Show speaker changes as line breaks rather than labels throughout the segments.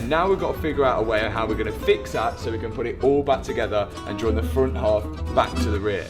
And now we've got to figure out a way on how we're going to fix that so we can put it all back together and join the front half back to the rear.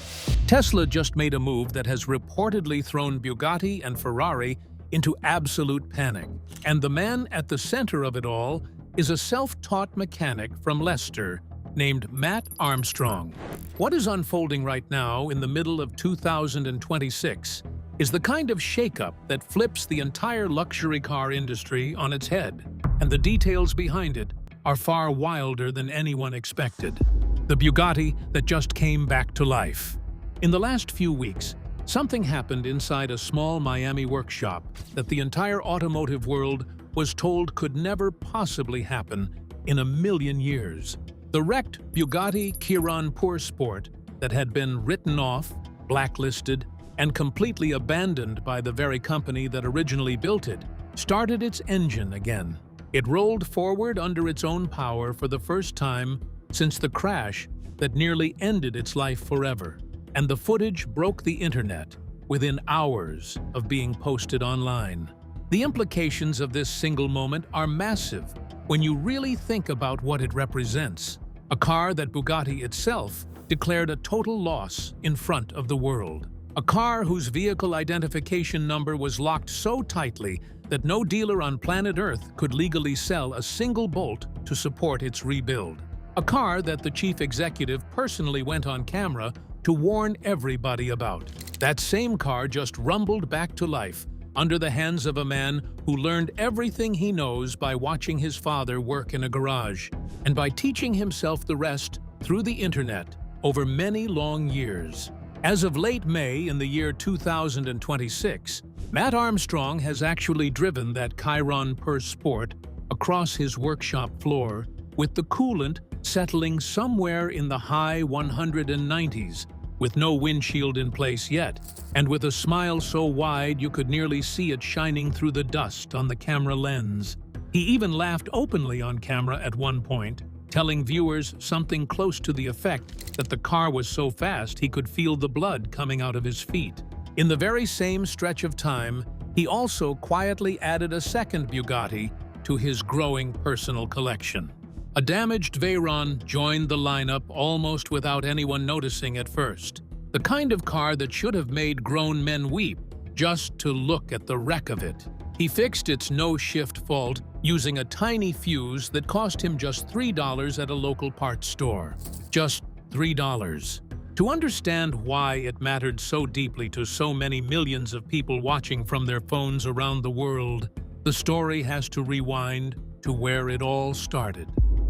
Tesla just made a move that has reportedly thrown Bugatti and Ferrari into absolute panic. And the man at the center of it all is a self-taught mechanic from Leicester named Mat Armstrong. What is unfolding right now in the middle of 2026 is the kind of shakeup that flips the entire luxury car industry on its head. And the details behind it are far wilder than anyone expected. The Bugatti that just came back to life. In the last few weeks, something happened inside a small Miami workshop that the entire automotive world was told could never possibly happen in a million years. The wrecked Bugatti Chiron Pur Sport that had been written off, blacklisted, and completely abandoned by the very company that originally built it, started its engine again. It rolled forward under its own power for the first time since the crash that nearly ended its life forever. And the footage broke the internet within hours of being posted online. The implications of this single moment are massive when you really think about what it represents. A car that Bugatti itself declared a total loss in front of the world. A car whose vehicle identification number was locked so tightly that no dealer on planet Earth could legally sell a single bolt to support its rebuild. A car that the chief executive personally went on camera to warn everybody about. That same car just rumbled back to life under the hands of a man who learned everything he knows by watching his father work in a garage and by teaching himself the rest through the internet over many long years. As of late May in the year 2026, Mat Armstrong has actually driven that Chiron Pur Sport across his workshop floor with the coolant settling somewhere in the high 190s, with no windshield in place yet, and with a smile so wide you could nearly see it shining through the dust on the camera lens. He even laughed openly on camera at one point, telling viewers something close to the effect that the car was so fast he could feel the blood coming out of his feet. In the very same stretch of time, he also quietly added a second Bugatti to his growing personal collection. A damaged Veyron joined the lineup almost without anyone noticing at first. The kind of car that should have made grown men weep just to look at the wreck of it. He fixed its no-shift fault using a tiny fuse that cost him just $3 at a local parts store. Just $3. To understand why it mattered so deeply to so many millions of people watching from their phones around the world, the story has to rewind to where it all started.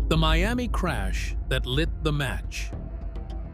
The Miami crash that lit the match.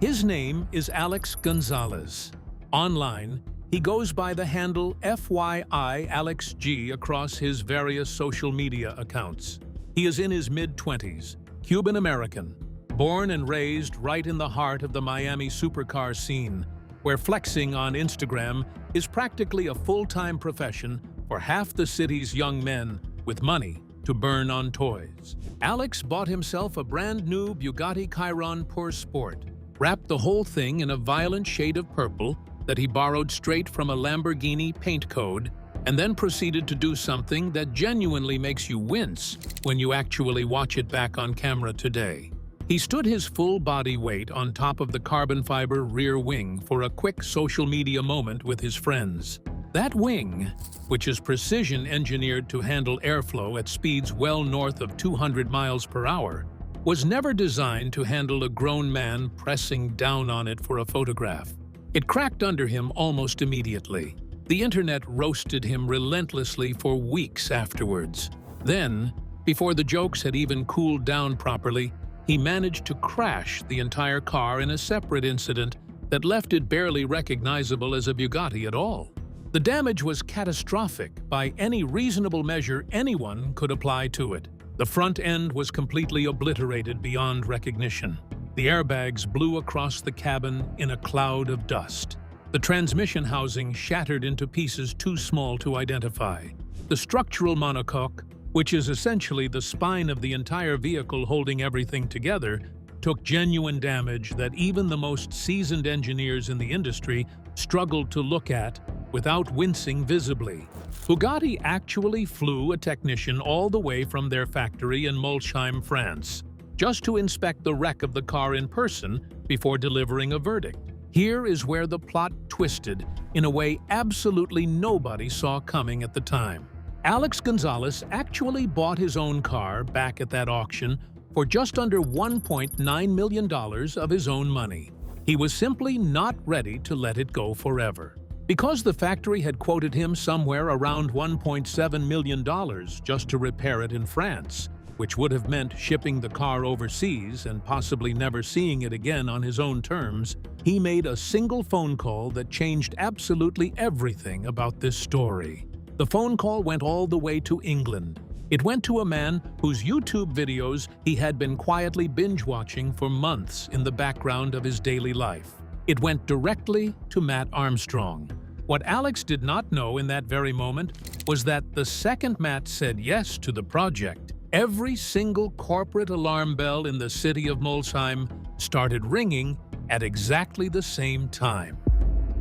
His name is Alex Gonzalez. Online, he goes by the handle FYI-AlexG across his various social media accounts. He is in his mid-20s, Cuban-American, born and raised right in the heart of the Miami supercar scene, where flexing on Instagram is practically a full-time profession for half the city's young men with money to burn on toys. Alex bought himself a brand new Bugatti Chiron Pur Sport, wrapped the whole thing in a violent shade of purple that he borrowed straight from a Lamborghini paint code, and then proceeded to do something that genuinely makes you wince when you actually watch it back on camera today. He stood his full body weight on top of the carbon fiber rear wing for a quick social media moment with his friends. That wing, which is precision engineered to handle airflow at speeds well north of 200 miles per hour, was never designed to handle a grown man pressing down on it for a photograph. It cracked under him almost immediately. The internet roasted him relentlessly for weeks afterwards. Then, before the jokes had even cooled down properly, he managed to crash the entire car in a separate incident that left it barely recognizable as a Bugatti at all. The damage was catastrophic by any reasonable measure anyone could apply to it. The front end was completely obliterated beyond recognition. The airbags blew across the cabin in a cloud of dust. The transmission housing shattered into pieces too small to identify. The structural monocoque, which is essentially the spine of the entire vehicle holding everything together, took genuine damage that even the most seasoned engineers in the industry struggled to look at without wincing visibly. Bugatti actually flew a technician all the way from their factory in Molsheim, France, just to inspect the wreck of the car in person before delivering a verdict. Here is where the plot twisted in a way absolutely nobody saw coming at the time. Alex Gonzalez actually bought his own car back at that auction for just under $1.9 million of his own money. He was simply not ready to let it go forever. Because the factory had quoted him somewhere around $1.7 million just to repair it in France, which would have meant shipping the car overseas and possibly never seeing it again on his own terms, he made a single phone call that changed absolutely everything about this story. The phone call went all the way to England. It went to a man whose YouTube videos he had been quietly binge-watching for months in the background of his daily life. It went directly to Mat Armstrong. What Alex did not know in that very moment was that the second Mat said yes to the project, every single corporate alarm bell in the city of Molsheim started ringing at exactly the same time.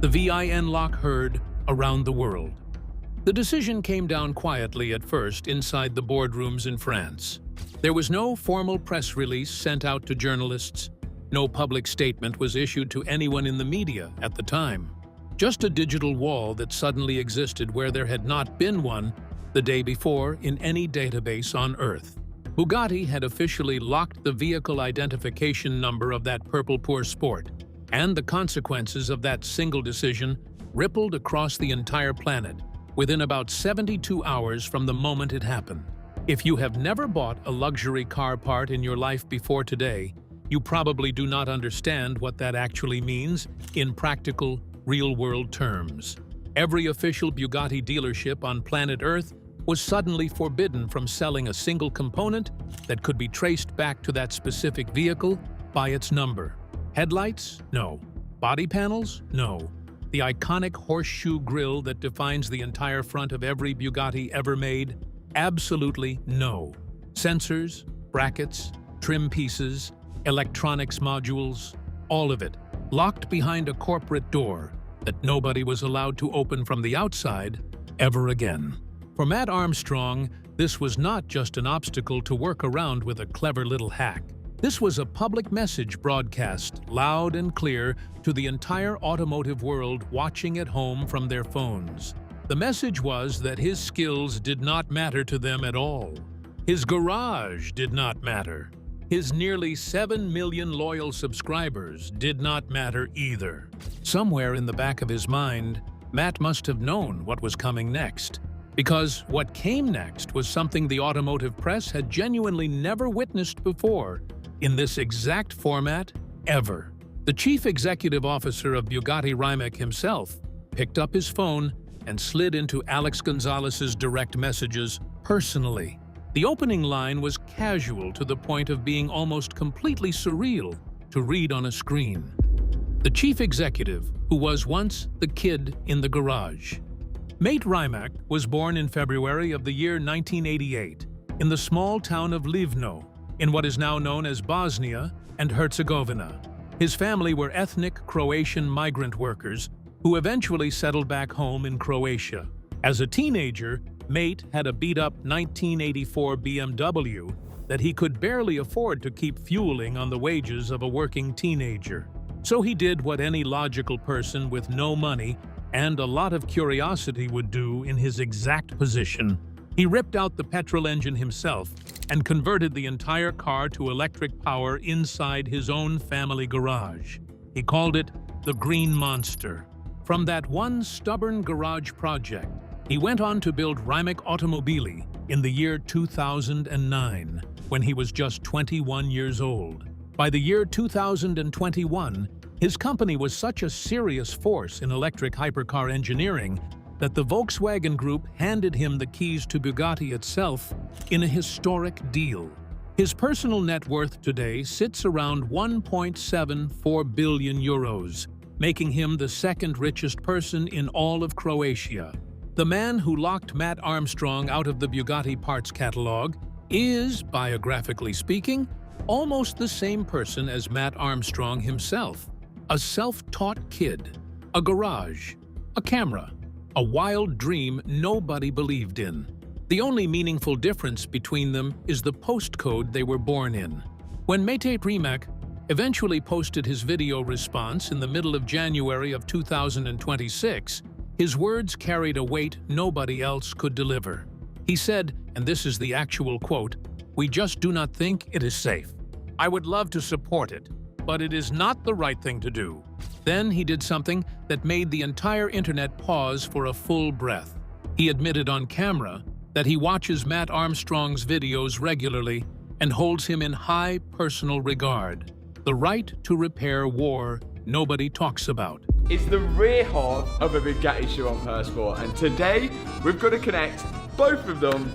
The VIN lock heard around the world. The decision came down quietly at first inside the boardrooms in France. There was no formal press release sent out to journalists. No public statement was issued to anyone in the media at the time. Just a digital wall that suddenly existed where there had not been one the day before in any database on Earth. Bugatti had officially locked the vehicle identification number of that purple poor sport, and the consequences of that single decision rippled across the entire planet within about 72 hours from the moment it happened. If you have never bought a luxury car part in your life before today, you probably do not understand what that actually means in practical, real-world terms. Every official Bugatti dealership on planet Earth was suddenly forbidden from selling a single component that could be traced back to that specific vehicle by its number. Headlights? No. Body panels? No. The iconic horseshoe grille that defines the entire front of every Bugatti ever made? Absolutely no. Sensors, brackets, trim pieces, electronics modules, all of it, locked behind a corporate door that nobody was allowed to open from the outside ever again. For Mat Armstrong, this was not just an obstacle to work around with a clever little hack. This was a public message broadcast, loud and clear, to the entire automotive world watching at home from their phones. The message was that his skills did not matter to them at all. His garage did not matter. His nearly 7 million loyal subscribers did not matter either. Somewhere in the back of his mind, Mat must have known what was coming next. Because what came next was something the automotive press had genuinely never witnessed before, in this exact format, ever. The chief executive officer of Bugatti Rimac himself picked up his phone and slid into Alex Gonzalez's direct messages personally. The opening line was casual to the point of being almost completely surreal to read on a screen. The chief executive, who was once the kid in the garage. Mat Rimac was born in February of the year 1988 in the small town of Livno, in what is now known as Bosnia and Herzegovina. His family were ethnic Croatian migrant workers who eventually settled back home in Croatia. As a teenager, Mat had a beat-up 1984 BMW that he could barely afford to keep fueling on the wages of a working teenager. So he did what any logical person with no money and a lot of curiosity would do in his exact position. He ripped out the petrol engine himself and converted the entire car to electric power inside his own family garage. He called it the Green Monster. From that one stubborn garage project, he went on to build Rimac Automobili in the year 2009, when he was just 21 years old. By the year 2021, his company was such a serious force in electric hypercar engineering that the Volkswagen Group handed him the keys to Bugatti itself in a historic deal. His personal net worth today sits around 1.74 billion euros, making him the second richest person in all of Croatia. The man who locked Mat Armstrong out of the Bugatti parts catalog is, biographically speaking, almost the same person as Mat Armstrong himself. A self-taught kid, a garage, a camera, a wild dream nobody believed in. The only meaningful difference between them is the postcode they were born in. When Mat Armstrong eventually posted his video response in the middle of January of 2026, his words carried a weight nobody else could deliver. He said, and this is the actual quote, "We just do not think it is safe. I would love to support it, but it is not the right thing to do." Then he did something that made the entire internet pause for a full breath. He admitted on camera that he watches Mat Armstrong's videos regularly and holds him in high personal regard. The right to repair war nobody talks about.
It's the rear half of a Bugatti shoe on Persport, and today we've got to connect both of them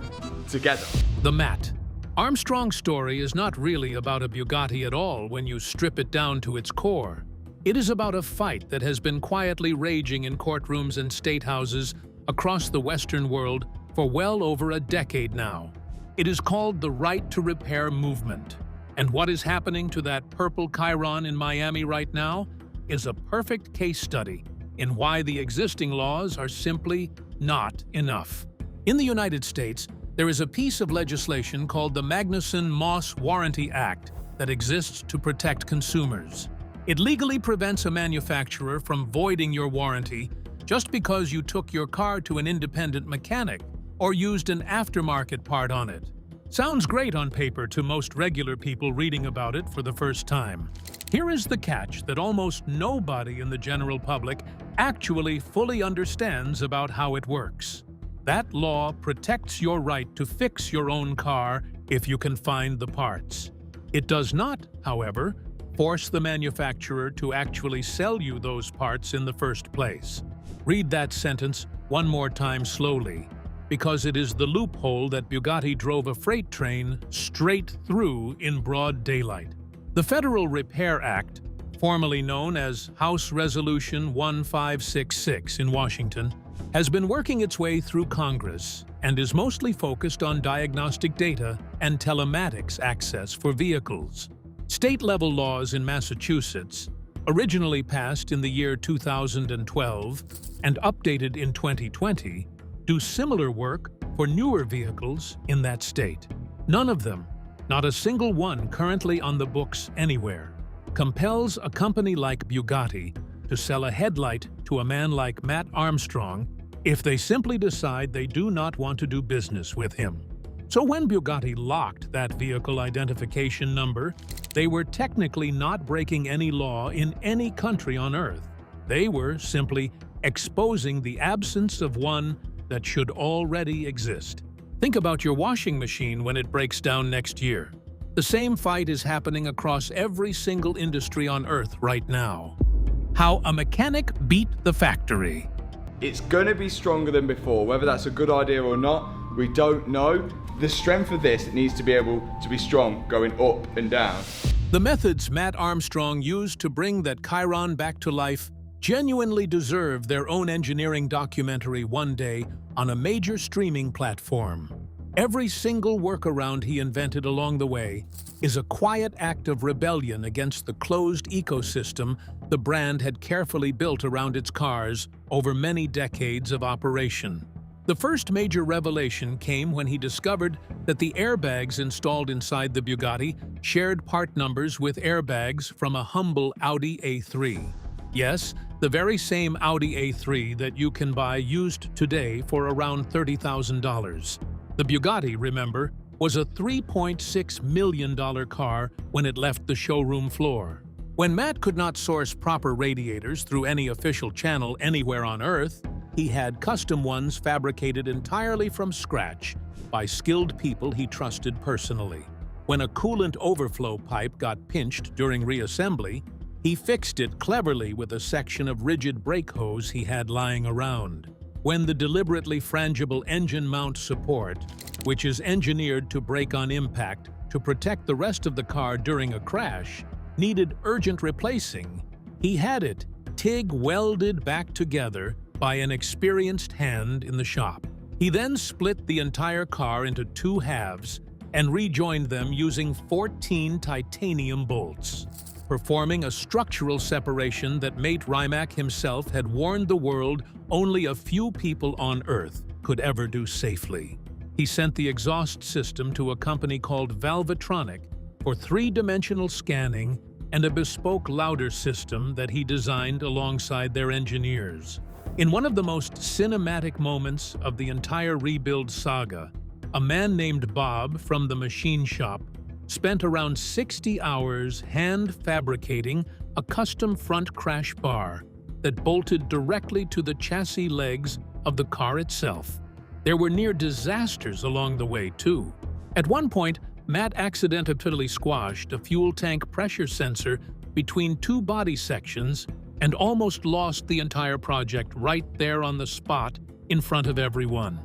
together.
The Mat Armstrong story is not really about a Bugatti at all when you strip it down to its core. It is about a fight that has been quietly raging in courtrooms and state houses across the Western world for well over a decade now. It is called the Right to Repair movement. And what is happening to that purple Chiron in Miami right now is a perfect case study in why the existing laws are simply not enough. In the United States, there is a piece of legislation called the Magnuson-Moss Warranty Act that exists to protect consumers. It legally prevents a manufacturer from voiding your warranty just because you took your car to an independent mechanic or used an aftermarket part on it. Sounds great on paper to most regular people reading about it for the first time. Here is the catch that almost nobody in the general public actually fully understands about how it works. That law protects your right to fix your own car if you can find the parts. It does not, however, force the manufacturer to actually sell you those parts in the first place. Read that sentence one more time slowly, because it is the loophole that Bugatti drove a freight train straight through in broad daylight. The Federal Repair Act, formerly known as House Resolution 1566 in Washington, has been working its way through Congress and is mostly focused on diagnostic data and telematics access for vehicles. State-level laws in Massachusetts, originally passed in the year 2012 and updated in 2020, do similar work for newer vehicles in that state. None of them, not a single one currently on the books anywhere, compels a company like Bugatti to sell a headlight to a man like Mat Armstrong if they simply decide they do not want to do business with him. So when Bugatti locked that vehicle identification number, they were technically not breaking any law in any country on Earth. They were simply exposing the absence of one that should already exist. Think about your washing machine when it breaks down next year. The same fight is happening across every single industry on Earth right now. How a mechanic beat the factory.
It's going to be stronger than before. Whether that's a good idea or not, we don't know. The strength of this needs to be able to be strong going up and down.
The methods Mat Armstrong used to bring that Chiron back to life genuinely deserve their own engineering documentary one day on a major streaming platform. Every single workaround he invented along the way is a quiet act of rebellion against the closed ecosystem the brand had carefully built around its cars over many decades of operation. The first major revelation came when he discovered that the airbags installed inside the Bugatti shared part numbers with airbags from a humble Audi A3. Yes, the very same Audi A3 that you can buy used today for around $30,000. The Bugatti, remember, was a $3.6 million car when it left the showroom floor. When Mat could not source proper radiators through any official channel anywhere on Earth, he had custom ones fabricated entirely from scratch by skilled people he trusted personally. When a coolant overflow pipe got pinched during reassembly, he fixed it cleverly with a section of rigid brake hose he had lying around. When the deliberately frangible engine mount support, which is engineered to break on impact to protect the rest of the car during a crash, needed urgent replacing, he had it TIG welded back together by an experienced hand in the shop. He then split the entire car into two halves and rejoined them using 14 titanium bolts. performing a structural separation that mate Rimac himself had warned the world only a few people on Earth could ever do safely. He sent the exhaust system to a company called Valvetronic for three-dimensional scanning and a bespoke louder system that he designed alongside their engineers. In one of the most cinematic moments of the entire rebuild saga, a man named Bob from the machine shop spent around 60 hours hand-fabricating a custom front crash bar that bolted directly to the chassis legs of the car itself. There were near disasters along the way, too. At one point, Matt accidentally squashed a fuel tank pressure sensor between two body sections and almost lost the entire project right there on the spot in front of everyone.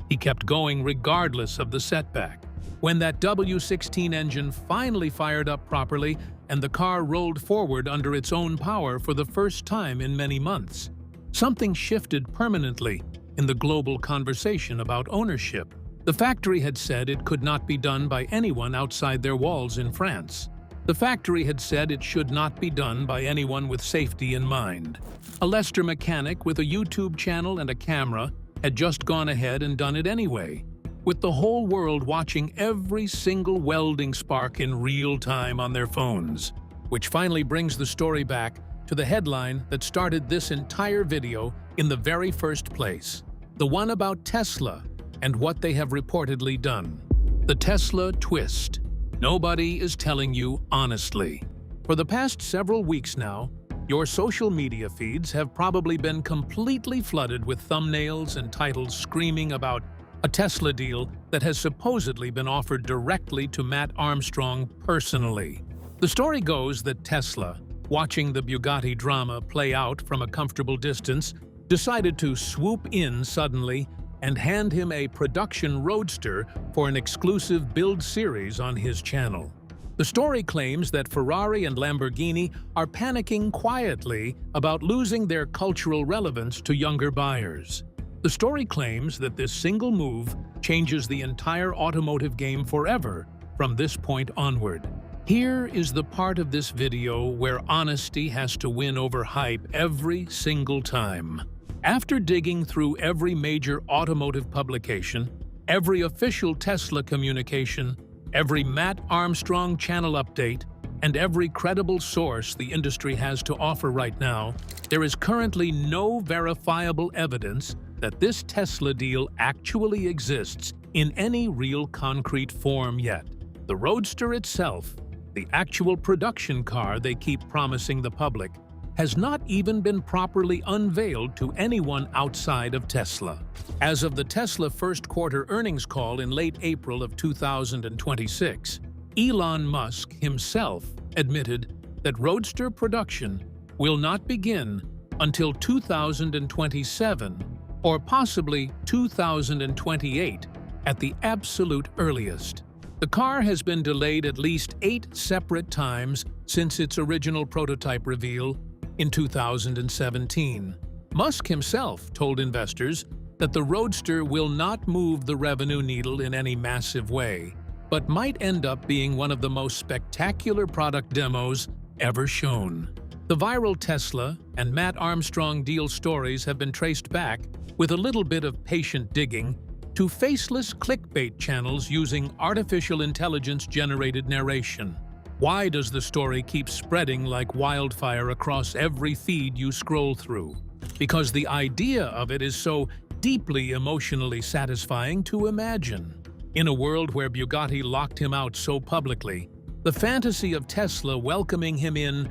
He kept going regardless of the setback. When that W16 engine finally fired up properly and the car rolled forward under its own power for the first time in many months, something shifted permanently in the global conversation about ownership. The factory had said it could not be done by anyone outside their walls in France. The factory had said it should not be done by anyone with safety in mind. A Leicester mechanic with a YouTube channel and a camera had just gone ahead and done it anyway, with the whole world watching every single welding spark in real time on their phones. Which finally brings the story back to the headline that started this entire video in the very first place. The one about Tesla and what they have reportedly done. The Tesla twist. Nobody is telling you honestly. For the past several weeks now, your social media feeds have probably been completely flooded with thumbnails and titles screaming about a Tesla deal that has supposedly been offered directly to Mat Armstrong personally. The story goes that Tesla, watching the Bugatti drama play out from a comfortable distance, decided to swoop in suddenly and hand him a production roadster for an exclusive build series on his channel. The story claims that Ferrari and Lamborghini are panicking quietly about losing their cultural relevance to younger buyers. The story claims that this single move changes the entire automotive game forever from this point onward. Here is the part of this video where honesty has to win over hype every single time. After digging through every major automotive publication, every official Tesla communication, every Mat Armstrong channel update, and every credible source the industry has to offer right now, there is currently no verifiable evidence that this Tesla deal actually exists in any real concrete form yet. The Roadster itself, the actual production car they keep promising the public, has not even been properly unveiled to anyone outside of Tesla. As of the Tesla first quarter earnings call in late April of 2026, Elon Musk himself admitted that Roadster production will not begin until 2027 or possibly 2028 at the absolute earliest. The car has been delayed at least 8 separate times since its original prototype reveal in 2017. Musk himself told investors that the Roadster will not move the revenue needle in any massive way, but might end up being one of the most spectacular product demos ever shown. The viral Tesla and Mat Armstrong deal stories have been traced back, with a little bit of patient digging, to faceless clickbait channels using artificial intelligence-generated narration. Why does the story keep spreading like wildfire across every feed you scroll through? Because the idea of it is so deeply emotionally satisfying to imagine. In a world where Bugatti locked him out so publicly, the fantasy of Tesla welcoming him in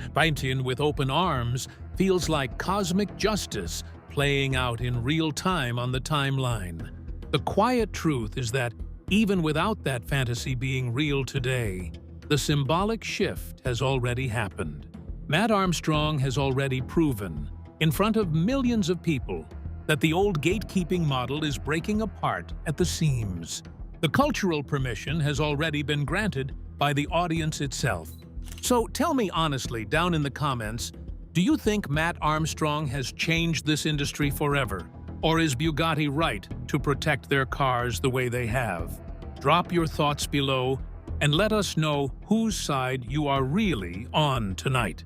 with open arms feels like cosmic justice playing out in real time on the timeline. The quiet truth is that even without that fantasy being real today, the symbolic shift has already happened. Mat Armstrong has already proven, in front of millions of people, that the old gatekeeping model is breaking apart at the seams. The cultural permission has already been granted by the audience itself. So tell me honestly down in the comments, do you think Mat Armstrong has changed this industry forever? Or is Bugatti right to protect their cars the way they have? Drop your thoughts below and let us know whose side you are really on tonight.